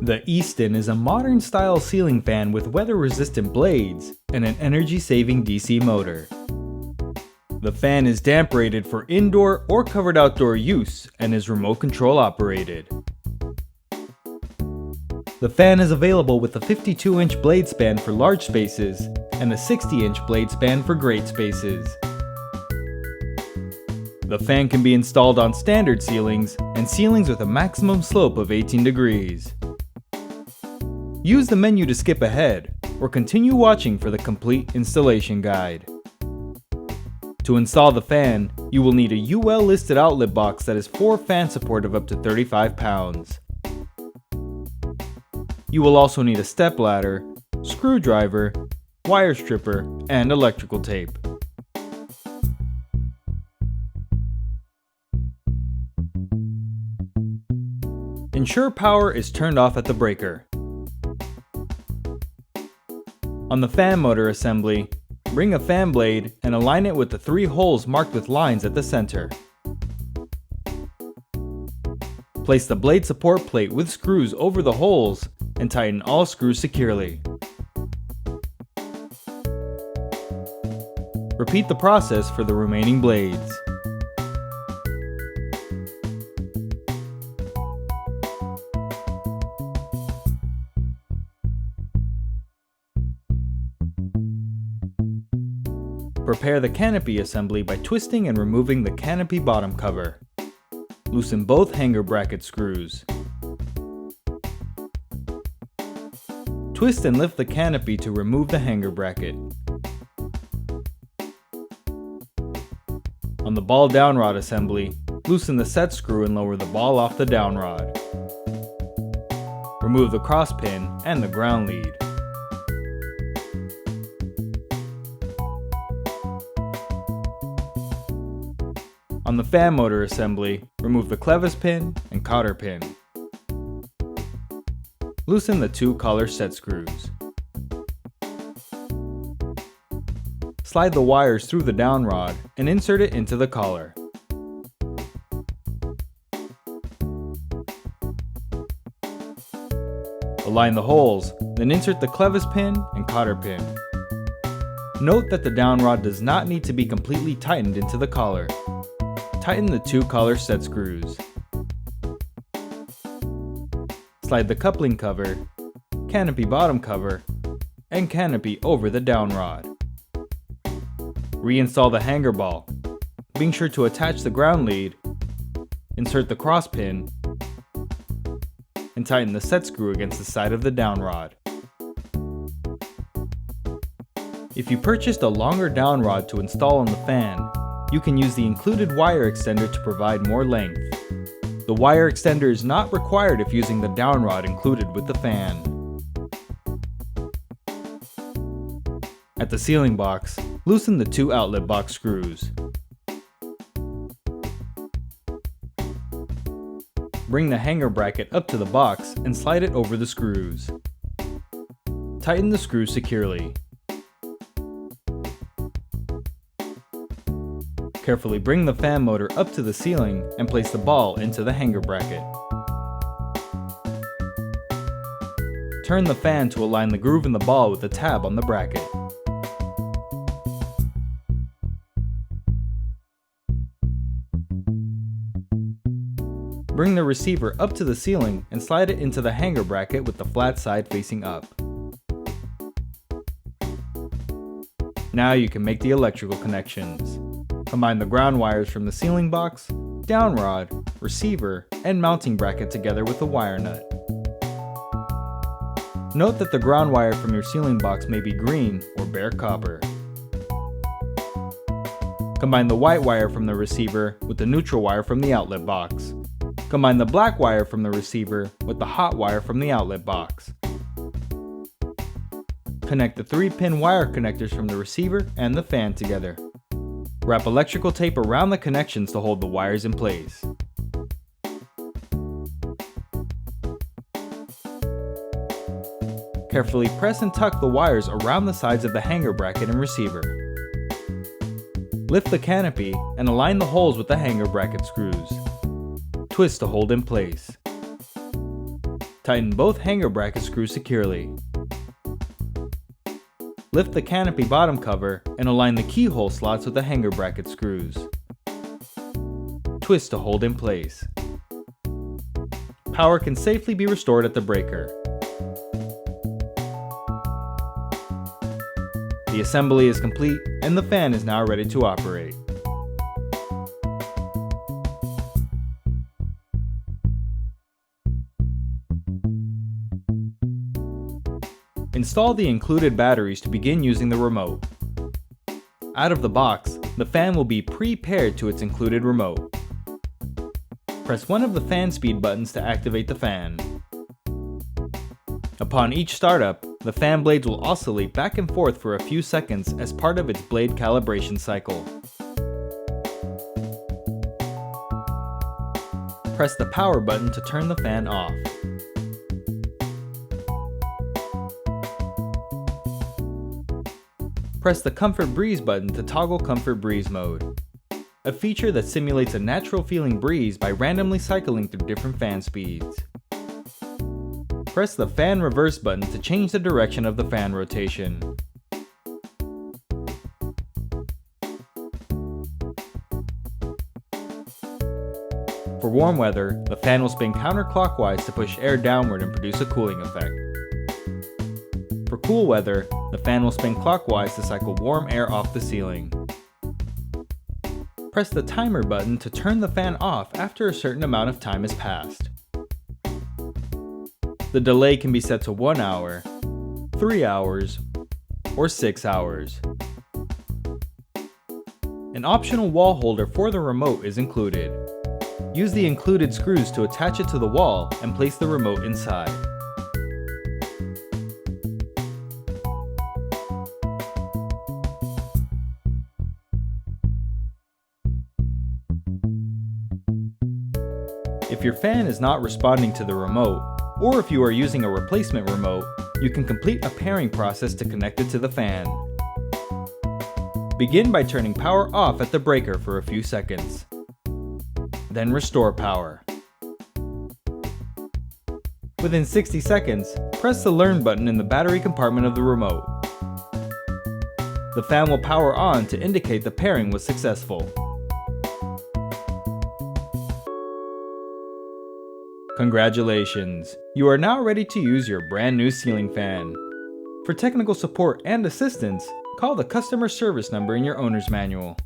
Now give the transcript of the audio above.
The Easton is a modern-style ceiling fan with weather-resistant blades and an energy-saving DC motor. The fan is damp rated for indoor or covered outdoor use and is remote control operated. The fan is available with a 52-inch blade span for large spaces and a 60-inch blade span for great spaces. The fan can be installed on standard ceilings and ceilings with a maximum slope of 18 degrees. Use the menu to skip ahead, or continue watching for the complete installation guide. To install the fan, you will need a UL listed outlet box that has 4 fan support of up to 35 pounds. You will also need a step ladder, screwdriver, wire stripper, and electrical tape. Ensure power is turned off at the breaker. On the fan motor assembly, bring a fan blade and align it with the 3 holes marked with lines at the center. Place the blade support plate with screws over the holes and tighten all screws securely. Repeat the process for the remaining blades. Prepare the canopy assembly by twisting and removing the canopy bottom cover. Loosen both hanger bracket screws. Twist and lift the canopy to remove the hanger bracket. On the ball down rod assembly, loosen the set screw and lower the ball off the down rod. Remove the cross pin and the ground lead. On the fan motor assembly, remove the clevis pin and cotter pin. Loosen the 2 collar set screws. Slide the wires through the down rod and insert it into the collar. Align the holes, then insert the clevis pin and cotter pin. Note that the down rod does not need to be completely tightened into the collar. Tighten the 2 collar set screws. Slide the coupling cover, canopy bottom cover, and canopy over the down rod. Reinstall the hanger ball, being sure to attach the ground lead, insert the cross pin, and tighten the set screw against the side of the down rod. If you purchased a longer down rod to install on the fan, you can use the included wire extender to provide more length. The wire extender is not required if using the down rod included with the fan. At the ceiling box, loosen the 2 outlet box screws. Bring the hanger bracket up to the box and slide it over the screws. Tighten the screws securely. Carefully bring the fan motor up to the ceiling and place the ball into the hanger bracket. Turn the fan to align the groove in the ball with the tab on the bracket. Bring the receiver up to the ceiling and slide it into the hanger bracket with the flat side facing up. Now you can make the electrical connections. Combine the ground wires from the ceiling box, down rod, receiver, and mounting bracket together with a wire nut. Note that the ground wire from your ceiling box may be green or bare copper. Combine the white wire from the receiver with the neutral wire from the outlet box. Combine the black wire from the receiver with the hot wire from the outlet box. Connect the 3-pin wire connectors from the receiver and the fan together. Wrap electrical tape around the connections to hold the wires in place. Carefully press and tuck the wires around the sides of the hanger bracket and receiver. Lift the canopy and align the holes with the hanger bracket screws. Twist to hold in place. Tighten both hanger bracket screws securely. Lift the canopy bottom cover and align the keyhole slots with the hanger bracket screws. Twist to hold in place. Power can safely be restored at the breaker. The assembly is complete and the fan is now ready to operate. Install the included batteries to begin using the remote. Out of the box, the fan will be pre-paired to its included remote. Press one of the fan speed buttons to activate the fan. Upon each startup, the fan blades will oscillate back and forth for a few seconds as part of its blade calibration cycle. Press the power button to turn the fan off. Press the Comfort Breeze button to toggle Comfort Breeze mode, a feature that simulates a natural feeling breeze by randomly cycling through different fan speeds. Press the Fan Reverse button to change the direction of the fan rotation. For warm weather, the fan will spin counterclockwise to push air downward and produce a cooling effect. For cool weather, the fan will spin clockwise to cycle warm air off the ceiling. Press the timer button to turn the fan off after a certain amount of time has passed. The delay can be set to 1 hour, 3 hours, or 6 hours. An optional wall holder for the remote is included. Use the included screws to attach it to the wall and place the remote inside. If your fan is not responding to the remote, or if you are using a replacement remote, you can complete a pairing process to connect it to the fan. Begin by turning power off at the breaker for a few seconds. Then restore power. Within 60 seconds, press the Learn button in the battery compartment of the remote. The fan will power on to indicate the pairing was successful. Congratulations! You are now ready to use your brand new ceiling fan. For technical support and assistance, call the customer service number in your owner's manual.